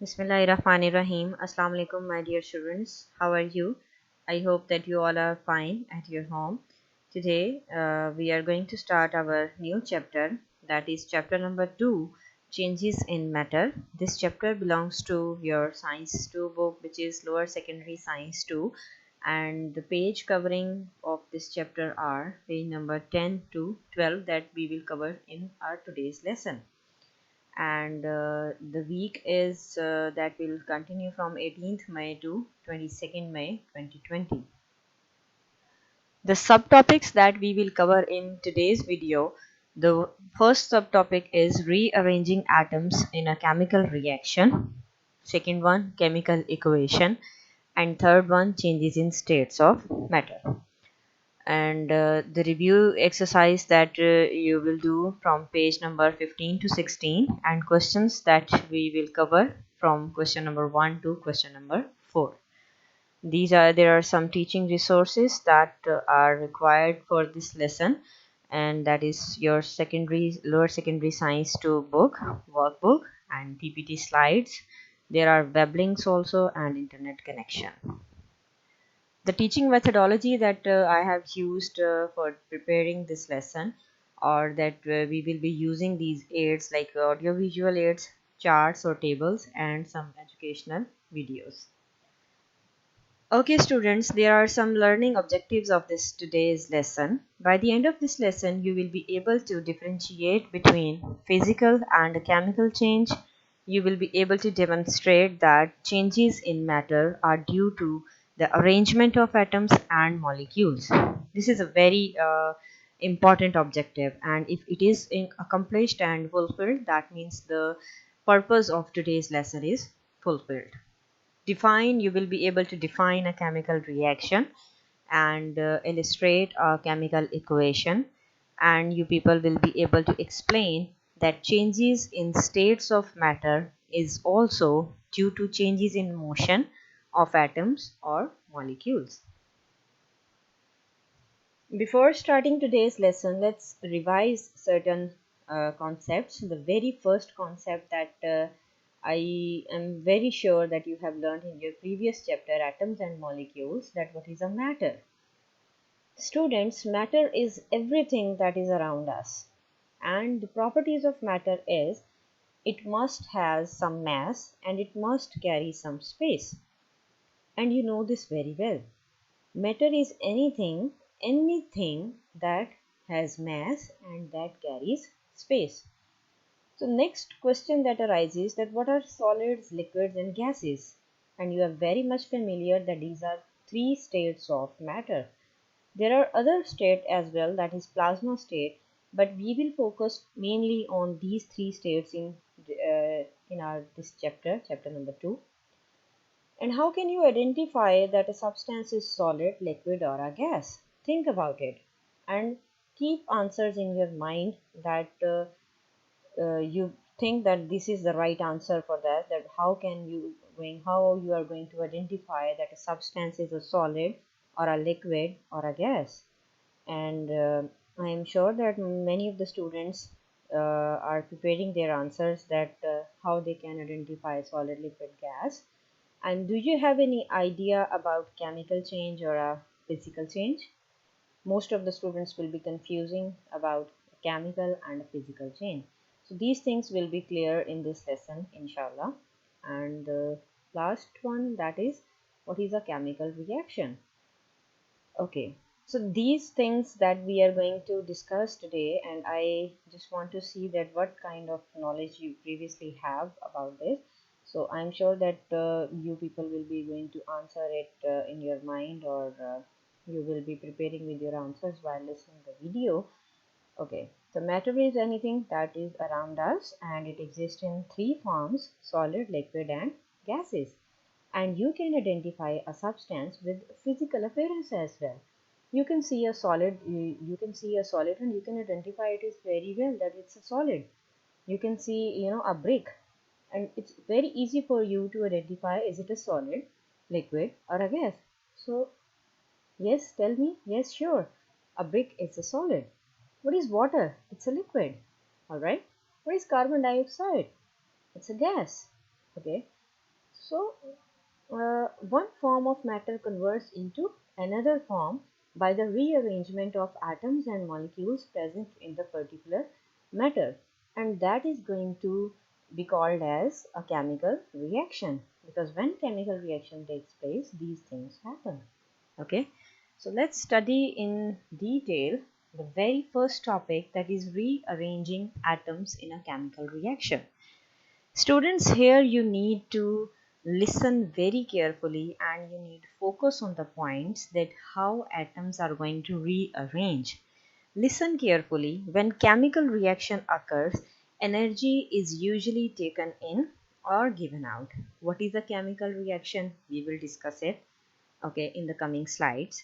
Bismillahirrahmanirrahim. Assalamu alaikum, my dear students. How are you? I hope that you all are fine at your home. Today, we are going to start our new chapter, that is chapter number 2, Changes in Matter. This chapter belongs to your Science 2 book, which is Lower Secondary Science 2, and the page covering of this chapter are page number 10 to 12 that we will cover in our today's lesson. And the week is that will continue from 18th May to 22nd May 2020. The subtopics that we will cover in today's video, the first subtopic is rearranging atoms in a chemical reaction, second one chemical equation, and third one changes in states of matter. And the review exercise that you will do from page number 15 to 16, and questions that we will cover from question number 1 to question number 4. There are some teaching resources that are required for this lesson, and that is your lower secondary science 2 book, workbook, and PPT slides. There are web links also and internet connection. The teaching methodology that I have used for preparing this lesson, or that we will be using these aids like audiovisual aids, charts or tables, and some educational videos. Okay students, there are some learning objectives of this today's lesson. By the end of this lesson, you will be able to differentiate between physical and chemical change. You will be able to demonstrate that changes in matter are due to the arrangement of atoms and molecules. This is a very important objective, and if it is accomplished and fulfilled, that means the purpose of today's lesson is fulfilled. You will be able to define a chemical reaction and illustrate a chemical equation, and you people will be able to explain that changes in states of matter is also due to changes in motion of atoms or molecules. Before starting today's lesson, let's revise certain concepts. The very first concept that I am very sure that you have learned in your previous chapter, atoms and molecules, that what is a matter. Students, matter is everything that is around us, and the properties of matter is it must have some mass and it must carry some space, and you know this very well. Matter is anything that has mass and that carries space. So next question that arises, that what are solids, liquids and gases? And you are very much familiar that these are three states of matter. There are other state as well, that is plasma state, but we will focus mainly on these three states in our this chapter number 2. And how can you identify that a substance is solid, liquid or a gas? Think about it and keep answers in your mind that you think that this is the right answer for that how you are going to identify that a substance is a solid or a liquid or a gas. And I am sure that many of the students are preparing their answers that how they can identify solid, liquid, gas. And do you have any idea about chemical change or a physical change? Most of the students will be confusing about chemical and physical change. So these things will be clear in this lesson, inshallah. And the last one, that is what is a chemical reaction. Okay, so these things that we are going to discuss today, and I just want to see that what kind of knowledge you previously have about this. So I'm sure that you people will be going to answer it in your mind, or you will be preparing with your answers while listening the video. Okay, so matter is anything that is around us, and it exists in three forms: solid, liquid and gases. And you can identify a substance with physical appearance as well. You can see a solid, you can see a solid and you can identify it is very well that it's a solid. You can see, a brick, and it's very easy for you to identify is it a solid, liquid or a gas. So yes, tell me. Yes, sure, a brick is a solid. What is water? It's a liquid. All right. What is carbon dioxide? It's a gas. Okay. So one form of matter converts into another form by the rearrangement of atoms and molecules present in the particular matter, and that is going to be called as a chemical reaction, because when chemical reaction takes place these things happen. Okay, so let's study in detail the very first topic, that is rearranging atoms in a chemical reaction. Students, here you need to listen very carefully and you need to focus on the points that how atoms are going to rearrange. Listen carefully. When chemical reaction occurs, energy is usually taken in or given out. What is a chemical reaction? We will discuss it, okay, in the coming slides.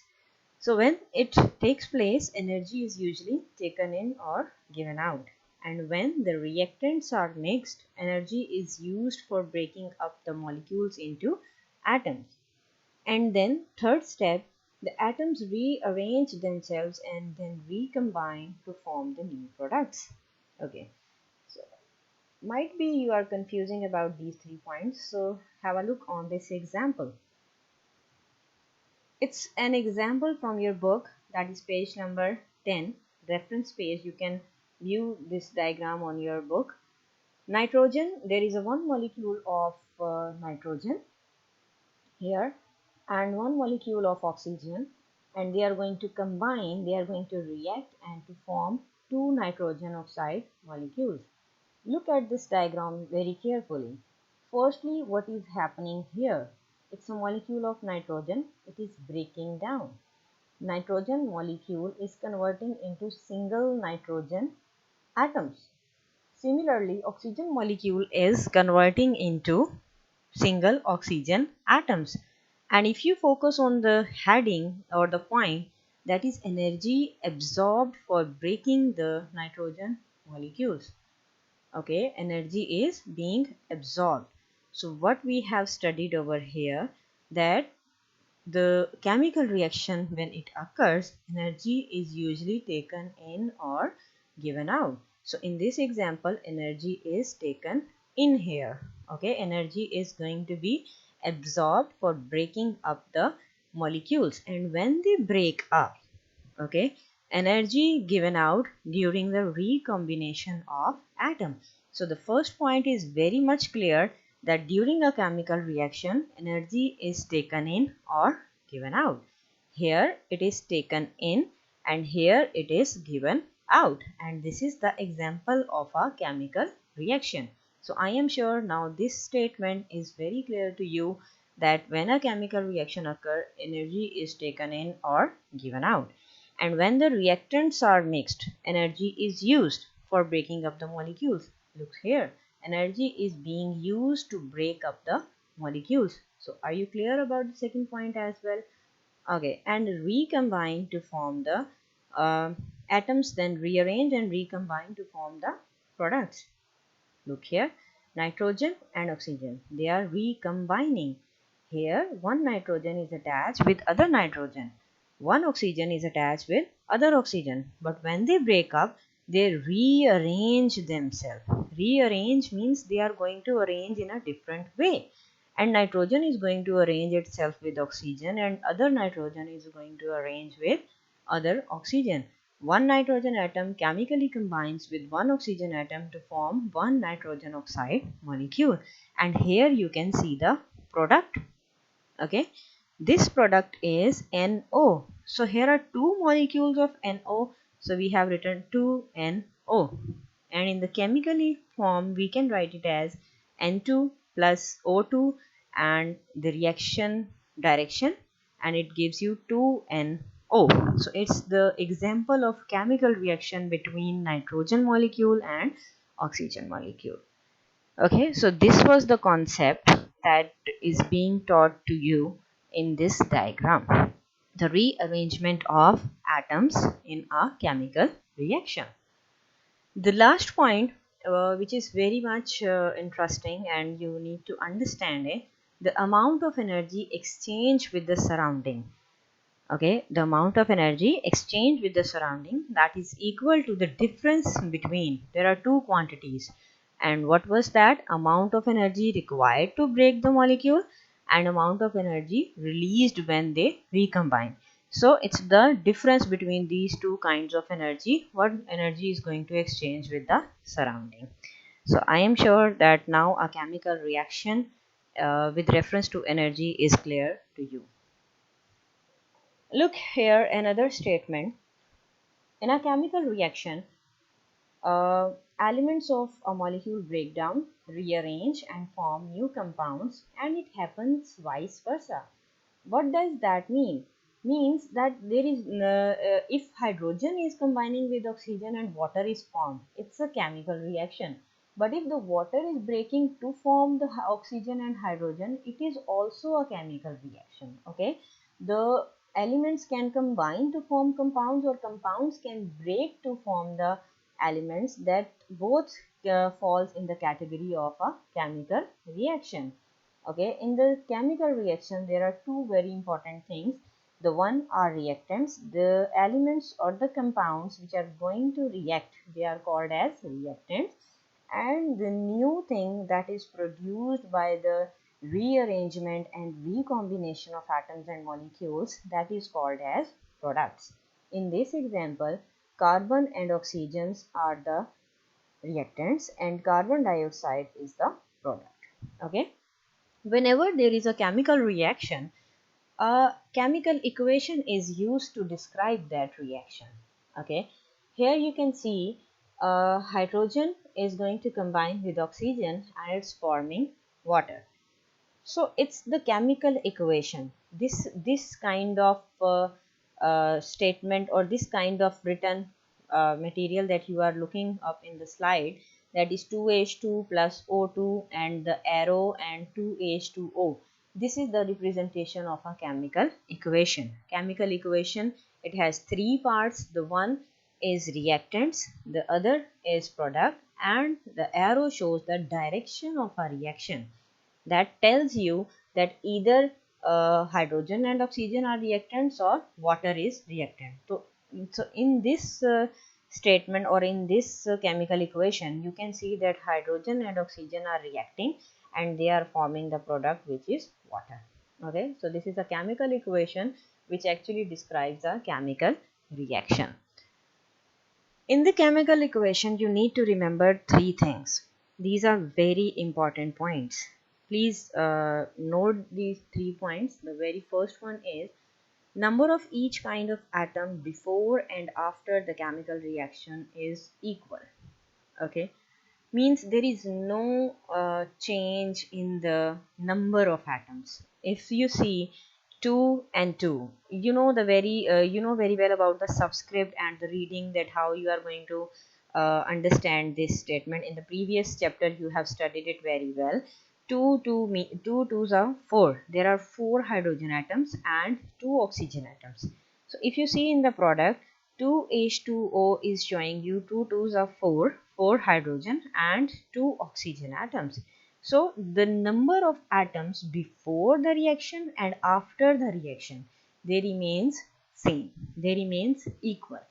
So when it takes place, energy is usually taken in or given out. And when the reactants are mixed, energy is used for breaking up the molecules into atoms. And then third step, the atoms rearrange themselves and then recombine to form the new products. Okay, so might be you are confusing about these 3 points. So have a look on this example. It's an example from your book, that is page number 10, reference page. You can view this diagram on your book. Nitrogen, there is a one molecule of nitrogen here and one molecule of oxygen, and they are going to combine, they are going to react and to form two nitrogen oxide molecules. Look at this diagram very carefully. Firstly, what is happening here? It's a molecule of nitrogen. It is breaking down. Nitrogen molecule is converting into single nitrogen atoms. Similarly, oxygen molecule is converting into single oxygen atoms. And if you focus on the heading or the point, that is energy absorbed for breaking the nitrogen molecules. Okay, energy is being absorbed. So what we have studied over here, that the chemical reaction, when it occurs, energy is usually taken in or given out. So in this example, energy is taken in here. Okay, energy is going to be absorbed for breaking up the molecules, and when they break up, okay, energy given out during the recombination of atoms. So the first point is very much clear, that during a chemical reaction energy is taken in or given out. Here it is taken in and here it is given out, and this is the example of a chemical reaction. So I am sure now this statement is very clear to you, that when a chemical reaction occurs, energy is taken in or given out. And when the reactants are mixed, energy is used for breaking up the molecules. Look here, energy is being used to break up the molecules. So are you clear about the second point as well? Okay, and recombine to form the atoms, then rearrange and recombine to form the products. Look here, nitrogen and oxygen, they are recombining. Here one nitrogen is attached with other nitrogen, one oxygen is attached with other oxygen, but when they break up, they rearrange themselves. Rearrange means they are going to arrange in a different way, and nitrogen is going to arrange itself with oxygen and other nitrogen is going to arrange with other oxygen. One nitrogen atom chemically combines with one oxygen atom to form one nitrogen oxide molecule, and here you can see the product. Okay, this product is NO. So here are two molecules of NO, so we have written 2NO, and in the chemically form we can write it as N2 plus O2 and the reaction direction, and it gives you 2NO. So it's the example of chemical reaction between nitrogen molecule and oxygen molecule. Okay, so this was the concept that is being taught to you in this diagram, the rearrangement of atoms in a chemical reaction. The last point, which is very much interesting and you need to understand it, the amount of energy exchanged with the surrounding. Okay, the amount of energy exchanged with the surrounding, that is equal to the difference between, there are two quantities, And what was that? Amount of energy required to break the molecule and amount of energy released when they recombine. So it's the difference between these two kinds of energy, what energy is going to exchange with the surrounding. So I am sure that now a chemical reaction with reference to energy is clear to you. Look here, another statement. In a chemical reaction, elements of a molecule break down, rearrange, and form new compounds, and it happens vice versa. What does that mean? Means that there is if hydrogen is combining with oxygen and water is formed, it's a chemical reaction. But if the water is breaking to form the oxygen and hydrogen, it is also a chemical reaction. Okay, the elements can combine to form compounds, or compounds can break to form the elements. That both falls in the category of a chemical reaction. Okay, in the chemical reaction there are two very important things. The one are reactants, the elements or the compounds which are going to react, they are called as reactants. And the new thing that is produced by the rearrangement and recombination of atoms and molecules, that is called as products. In this example, carbon and oxygens are the reactants and carbon dioxide is the product. Okay, whenever there is a chemical reaction, a chemical equation is used to describe that reaction. Okay, here you can see hydrogen is going to combine with oxygen and it's forming water. So it's the chemical equation. This kind of statement, or this kind of written material that you are looking up in the slide, that is 2H2 plus O2 and the arrow and 2H2O. This is the representation of a chemical equation. Chemical equation, it has three parts. The one is reactants, the other is product, and the arrow shows the direction of a reaction. That tells you that either hydrogen and oxygen are reactants or water is reactant. So in this statement, or in this chemical equation, you can see that hydrogen and oxygen are reacting and they are forming the product which is water. Okay, so this is a chemical equation which actually describes a chemical reaction. In the chemical equation, you need to remember three things. These are very important points. Please note these 3 points. The very first one is number of each kind of atom before and after the chemical reaction is equal. Okay, means there is no change in the number of atoms. If you see 2 and 2, you know the very you know very well about the subscript and the reading, that how you are going to understand this statement. In the previous chapter you have studied it very well. 2 twos are 4. There are 4 hydrogen atoms and 2 oxygen atoms. So if you see in the product, 2H2O is showing you 2 twos are 4, 4 hydrogen and 2 oxygen atoms. So the number of atoms before the reaction and after the reaction, they remains same, they remains equal.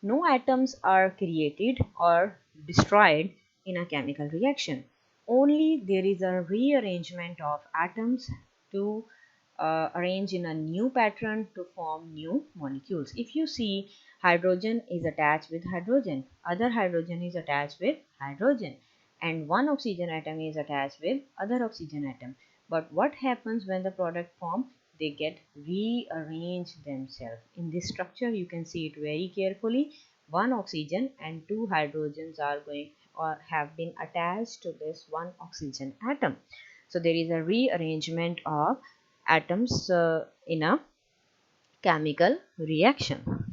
No atoms are created or destroyed in a chemical reaction. Only there is a rearrangement of atoms to arrange in a new pattern to form new molecules. If you see, hydrogen is attached with hydrogen, other hydrogen is attached with hydrogen, and one oxygen atom is attached with other oxygen atom. But what happens when the product form? They get rearranged themselves. In this structure you can see it very carefully. One oxygen and two hydrogens are going or have been attached to this one oxygen atom. So there is a rearrangement of atoms in a chemical reaction.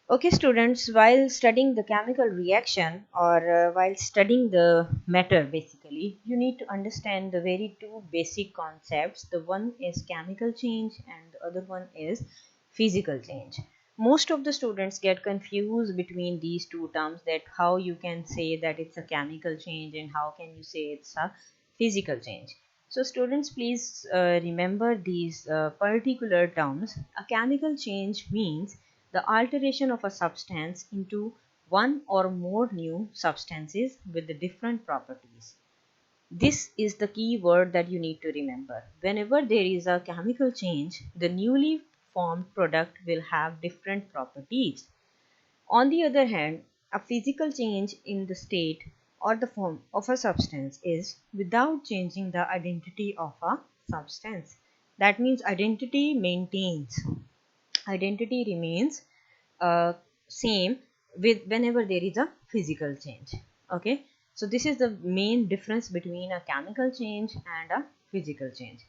Okay students, while studying the chemical reaction, or while studying the matter, basically you need to understand the very two basic concepts. The one is chemical change and the other one is physical change. Most of the students get confused between these two terms, that how you can say that it's a chemical change and how can you say it's a physical change. So students, please remember these particular terms. A chemical change means the alteration of a substance into one or more new substances with the different properties. This is the key word that you need to remember. Whenever there is a chemical change, the newly formed product will have different properties. On the other hand, a physical change in the state or the form of a substance is without changing the identity of a substance. That means identity maintains. Identity remains uh, same with whenever there is a physical change. Okay, so this is the main difference between a chemical change and a physical change.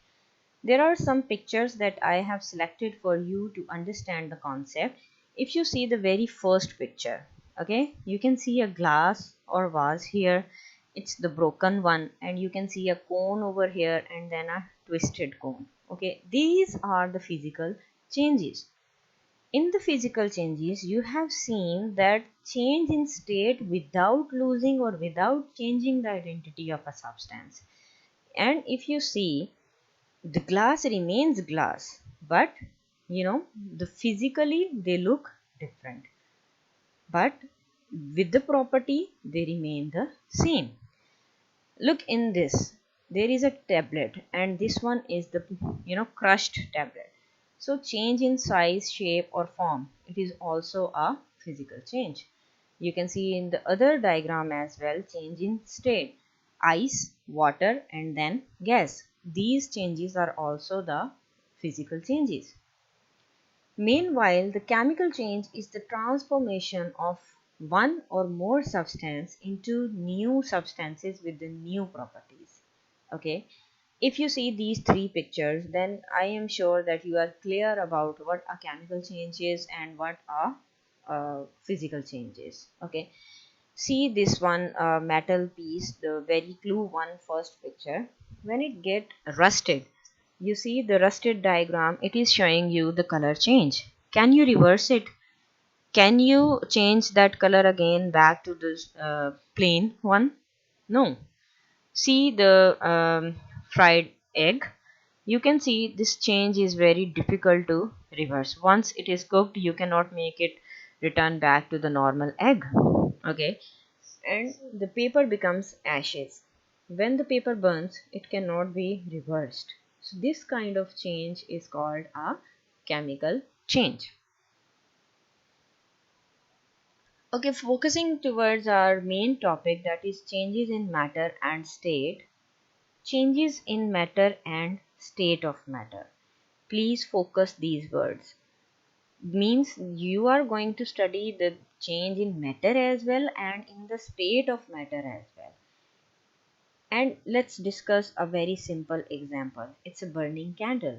There are some pictures that I have selected for you to understand the concept. If you see the very first picture, okay, you can see a glass or vase here. It's the broken one, and you can see a cone over here and then a twisted cone. Okay, these are the physical changes. In the physical changes, you have seen that change in state without losing or without changing the identity of a substance. And if you see, the glass remains glass, but the physically they look different, but with the property they remain the same. Look in this, there is a tablet, and this one is the crushed tablet. So change in size, shape or form, it is also a physical change. You can see in the other diagram as well, change in state, ice, water and then gas. These changes are also the physical changes. Meanwhile, the chemical change is the transformation of one or more substance into new substances with the new properties. Okay, if you see these three pictures, then I am sure that you are clear about what a chemical change is and what a physical change is. Okay, see this one metal piece, the very clue one first picture. When it get rusted, you see the rusted diagram, it is showing you the color change. Can you reverse it? Can you change that color again back to this plain one? No. See the fried egg. You can see this change is very difficult to reverse. Once it is cooked, you cannot make it return back to the normal egg. Okay, and the paper becomes ashes. When the paper burns, it cannot be reversed. So this kind of change is called a chemical change. Okay, focusing towards our main topic, that is changes in matter and state. Changes in matter and state of matter. Please focus these words. Means you are going to study the change in matter as well and in the state of matter as well. And let's discuss a very simple example. It's a burning candle.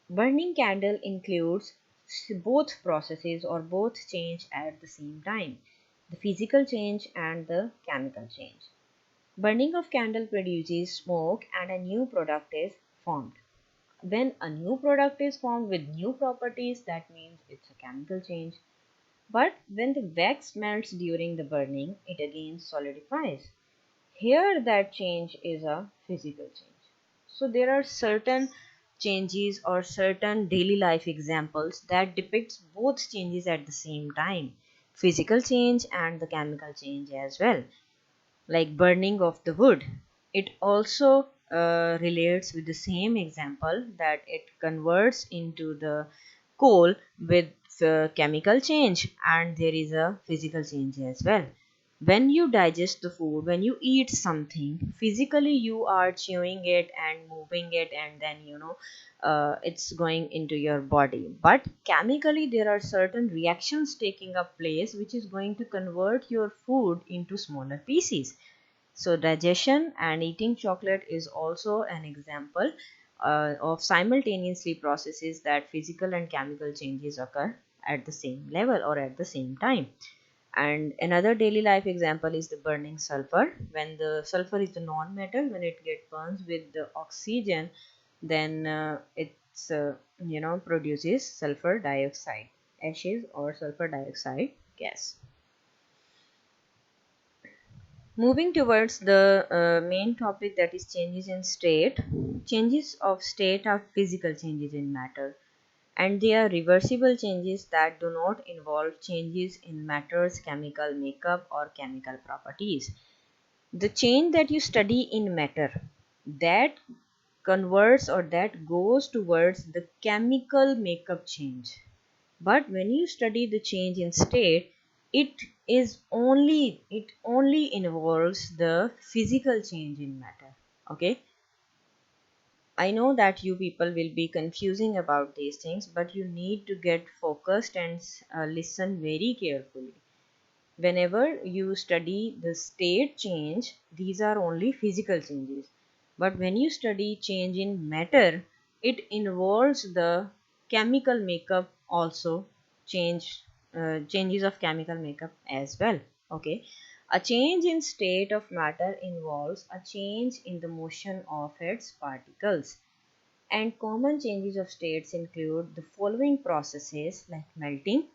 Burning candle includes both processes or both change at the same time, the physical change and the chemical change. Burning of candle produces smoke and a new product is formed. When a new product is formed with new properties, that means it's a chemical change. But when the wax melts during the burning, it again solidifies. Here that change is a physical change. So there are certain changes or certain daily life examples that depicts both changes at the same time, physical change and the chemical change as well. Like burning of the wood, it also relates with the same example, that it converts into the coal with chemical change, and there is a physical change as well. When you digest the food, when you eat something, physically you are chewing it and moving it, and then it's going into your body, but chemically there are certain reactions taking up place which is going to convert your food into smaller pieces. So digestion and eating chocolate is also an example of simultaneously processes that physical and chemical changes occur at the same level or at the same time. And another daily life example is the burning sulfur. When the sulfur is a non-metal, when it gets burns with the oxygen, then it's produces sulfur dioxide ashes or sulfur dioxide gas. Moving towards the main topic, that is changes in state. Changes of state are physical changes in matter, and they are reversible changes that do not involve changes in matter's chemical makeup or chemical properties. The change that you study in matter, that converts or that goes towards the chemical makeup change. But when you study the change in state, it only involves the physical change in matter. Okay, I know that you people will be confusing about these things, but you need to get focused and listen very carefully. Whenever you study the state change, these are only physical changes. But when you study change in matter, it involves the chemical makeup also, changes of chemical makeup as well. Okay, a change in state of matter involves a change in the motion of its particles. And common changes of states include the following processes like melting,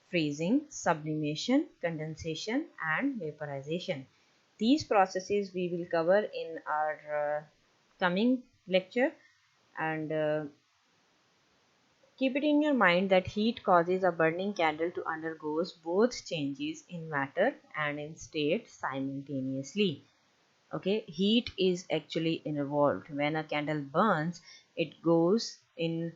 freezing, sublimation, condensation, and vaporization. These processes we will cover in our coming lecture, and keep it in your mind that heat causes a burning candle to undergoes both changes in matter and in state simultaneously. Okay, heat is actually involved. When a candle burns, it goes in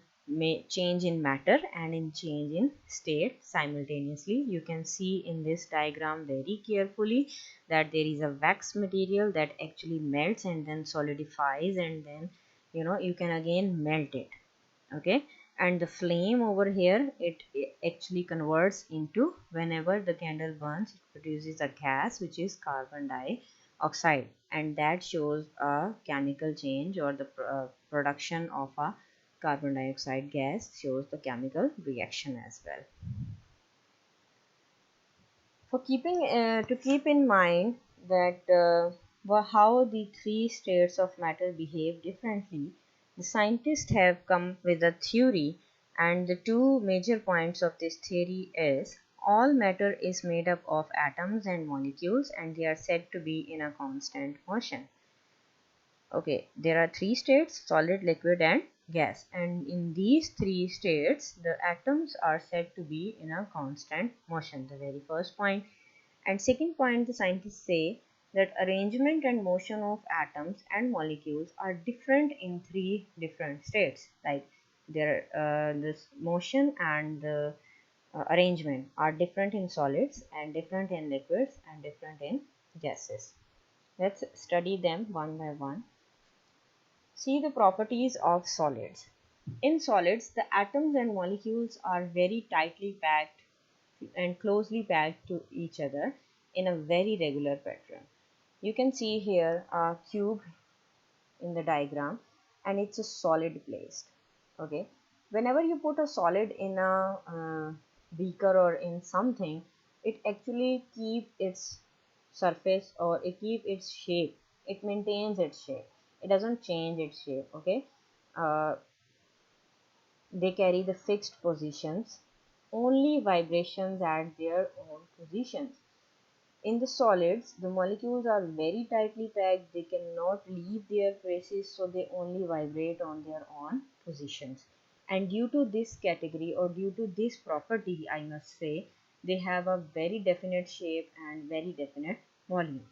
change in matter and in change in state simultaneously. You can see in this diagram very carefully that there is a wax material that actually melts and then solidifies, and then you can again melt it. Okay, and the flame over here, it actually converts into, whenever the candle burns, it produces a gas which is carbon dioxide, and that shows a chemical change, or the production of a carbon dioxide gas shows the chemical reaction as well. For keeping to keep in mind that how the three states of matter behave differently, the scientists have come with a theory, and the two major points of this theory is all matter is made up of atoms and molecules, and they are said to be in a constant motion. Okay, there are three states: solid, liquid, and gas. And in these three states, the atoms are said to be in a constant motion, the very first point. And second point, the scientists say that arrangement and motion of atoms and molecules are different in three different states. Like this motion and the arrangement are different in solids and different in liquids and different in gases. Let's study them one by one. See the properties of solids. In solids, the atoms and molecules are very tightly packed and closely packed to each other in a very regular pattern. You can see here a cube in the diagram, and it's a solid placed. Okay, whenever you put a solid in a beaker or in something, it actually keep its surface, or it keep its shape. It maintains its shape. It doesn't change its shape. Okay, uh, they carry the fixed positions, only vibrations at their own positions. In the solids, the molecules are very tightly packed, they cannot leave their places, so they only vibrate on their own positions. And due to this category, or due to this property, I must say, they have a very definite shape and very definite volume.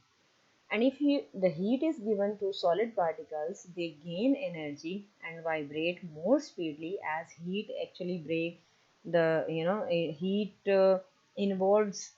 And if the heat is given to solid particles, they gain energy and vibrate more speedily, as heat actually break the heat involves,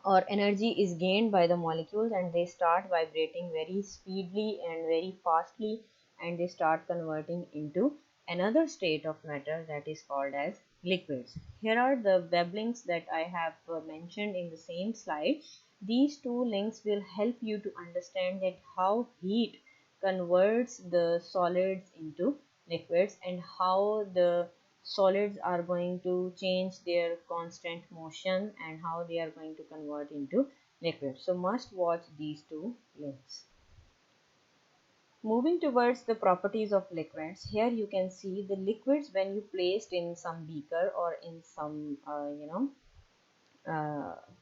or energy is gained by the molecules, and they start vibrating very speedily and very fastly, and they start converting into another state of matter that is called as liquids. Here are the web links that I have mentioned in the same slide. These two links will help you to understand that how heat converts the solids into liquids, and how the solids are going to change their constant motion, and how they are going to convert into liquid. So must watch these two links. Moving towards the properties of liquids, here you can see the liquids when you placed in some beaker or in some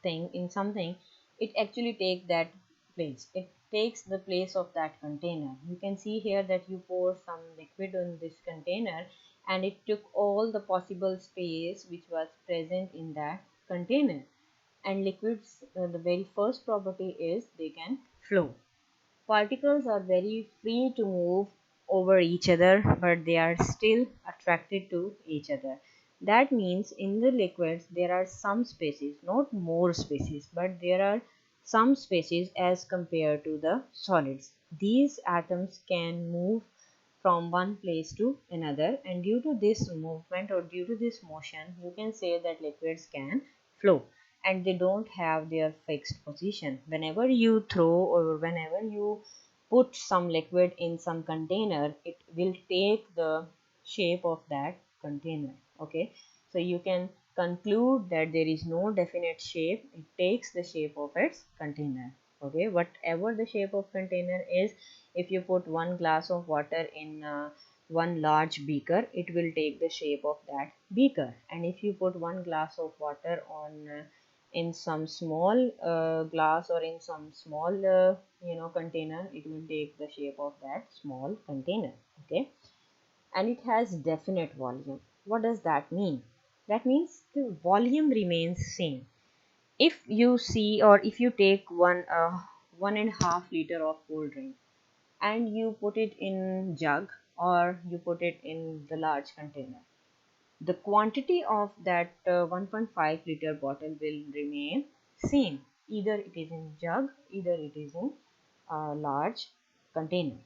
thing, in something, it actually takes that place. It takes the place of that container. You can see here that you pour some liquid in this container, and it took all the possible space which was present in that container. And liquids, the very first property is they can flow. Particles are very free to move over each other, but they are still attracted to each other. That means in the liquids there are some spaces, not more spaces, but there are some spaces as compared to the solids. These atoms can move from one place to another, and due to this movement or due to this motion, you can say that liquids can flow, and they don't have their fixed position. Whenever you throw or whenever you put some liquid in some container, it will take the shape of that container. Okay, so you can conclude that there is no definite shape, it takes the shape of its container. Okay, whatever the shape of container is, if you put one glass of water in one large beaker, it will take the shape of that beaker. And if you put one glass of water on in some small glass or in some small container, it will take the shape of that small container. Okay, and it has definite volume. What does that mean? That means the volume remains same. If you see, or if you take 1.5 liter of cold drink and you put it in jug or you put it in the large container, the quantity of that 1.5 liter bottle will remain same, either it is in jug, either it is in a large container.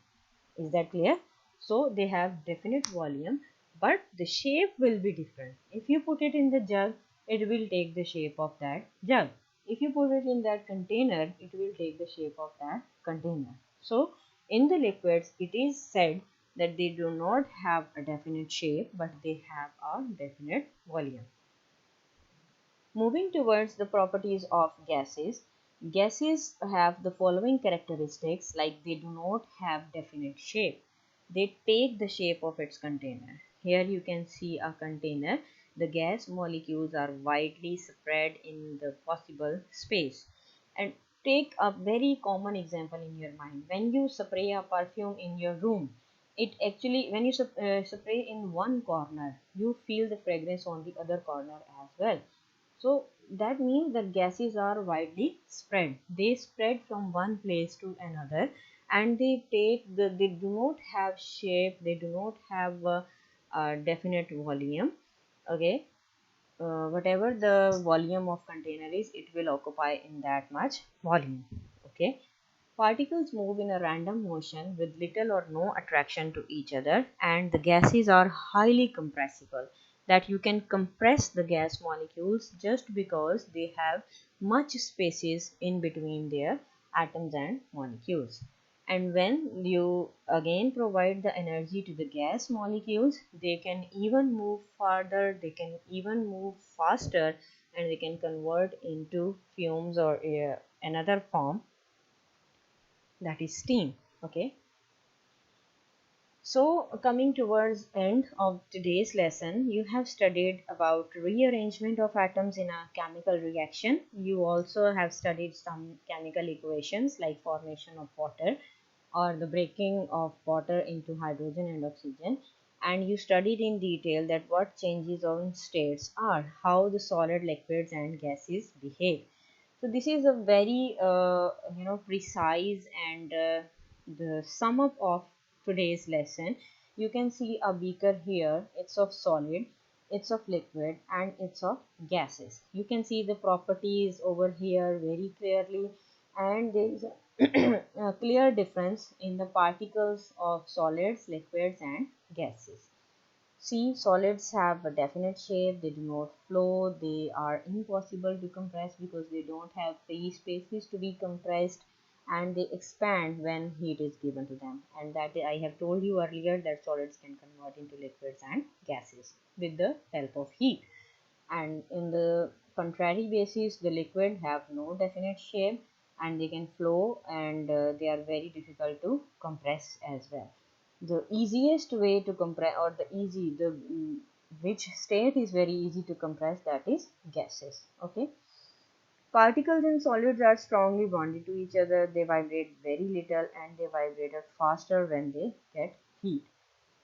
Is that clear? So they have definite volume, but the shape will be different. If you put it in the jug, it will take the shape of that jug. If you put it in that container, it will take the shape of that container. So in the liquids, it is said that they do not have a definite shape, but they have a definite volume. Moving towards the properties of gases, gases have the following characteristics, like they do not have definite shape. They take the shape of its container. Here you can see a container. The gas molecules are widely spread in the possible space. And take a very common example in your mind. When you spray a perfume in your room, it actually, when you spray in one corner, you feel the fragrance on the other corner as well. So that means that gases are widely spread. They spread from one place to another, and they do not have shape, they do not have a definite volume. Okay, whatever the volume of container is, it will occupy in that much volume. Okay, particles move in a random motion with little or no attraction to each other, and the gases are highly compressible. That you can compress the gas molecules just because they have much spaces in between their atoms and molecules. And when you again provide the energy to the gas molecules, they can even move farther, they can even move faster, and they can convert into fumes or another form, that is steam. Okay, so coming towards end of today's lesson, you have studied about rearrangement of atoms in a chemical reaction. You also have studied some chemical equations like formation of water or the breaking of water into hydrogen and oxygen, and you studied in detail that what changes on states are, how the solid, liquids and gases behave. So this is a very precise and the sum up of today's lesson. You can see a beaker here, it's of solid, it's of liquid and it's of gases. You can see the properties over here very clearly, and there is a clear difference in the particles of solids, liquids and gases. See, solids have a definite shape, they do not flow, they are impossible to compress because they don't have free spaces to be compressed, and they expand when heat is given to them. And that I have told you earlier that solids can convert into liquids and gases with the help of heat. And in the contrary basis, the liquid have no definite shape and they can flow, and they are very difficult to compress as well. The easiest way to compress, or which state is very easy to compress, that is gases. Okay, particles in solids are strongly bonded to each other, they vibrate very little and they vibrate faster when they get heat.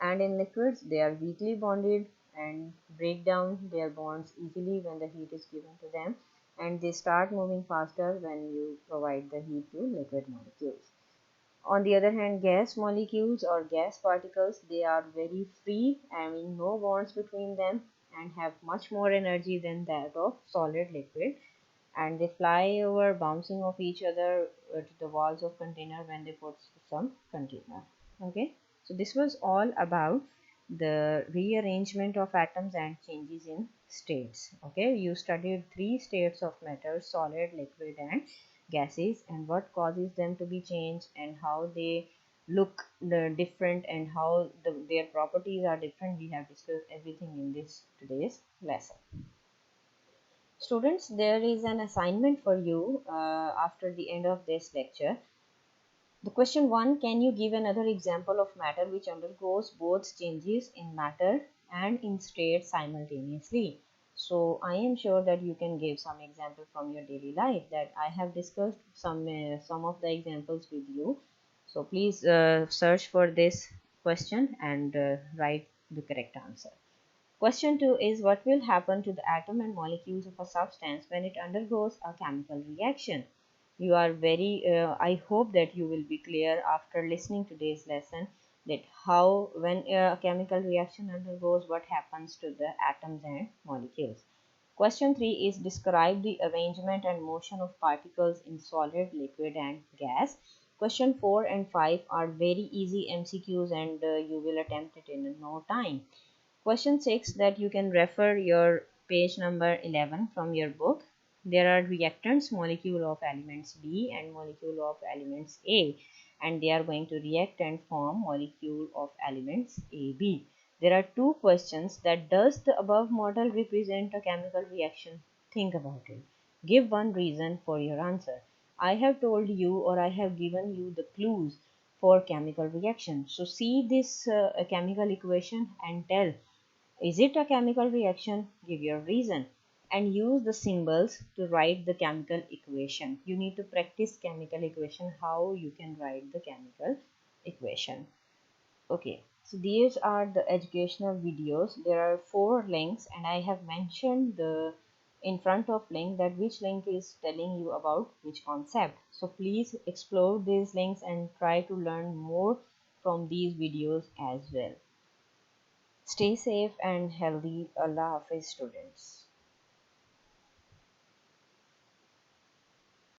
and in liquids they are weakly bonded and break down their bonds easily when the heat is given to them, and they start moving faster when you provide the heat to liquid molecules. On the other hand, gas molecules or gas particles, they are very free, having no bonds between them, and have much more energy than that of solid liquid, and they fly over, bouncing off each other to the walls of container when they put some container. Okay, so this was all about the rearrangement of atoms and changes in states. Okay, you studied three states of matter: solid, liquid, and gases, and what causes them to be changed, and how they look different, and how their properties are different. We have discussed everything in this today's lesson. Students, there is an assignment for you after the end of this lecture. The question 1, can you give another example of matter which undergoes both changes in matter and in state simultaneously? So I am sure that you can give some example from your daily life, that I have discussed some of the examples with you. So please search for this question and write the correct answer. Question 2 is, what will happen to the atom and molecules of a substance when it undergoes a chemical reaction? You are I hope that you will be clear after listening to today's lesson, that how when a chemical reaction undergoes, what happens to the atoms and molecules. Question 3 is, describe the arrangement and motion of particles in solid, liquid, and gas. Question 4 and 5 are very easy MCQs, and you will attempt it in no time. Question 6, that you can refer your page number 11 from your book. There are reactants, molecule of elements B and molecule of elements A, and they are going to react and form molecule of elements AB. There are two questions, that does the above model represent a chemical reaction? Think about it. Give one reason for your answer. I have told you, or I have given you the clues for chemical reaction. So see this chemical equation and tell, is it a chemical reaction? Give your reason and use the symbols to write the chemical equation. You need to practice chemical equation, how you can write the chemical equation. Okay, so these are the educational videos. There are 4 links, and I have mentioned the in front of link that which link is telling you about which concept. So please explore these links and try to learn more from these videos as well. Stay safe and healthy. Allah Hafiz, students.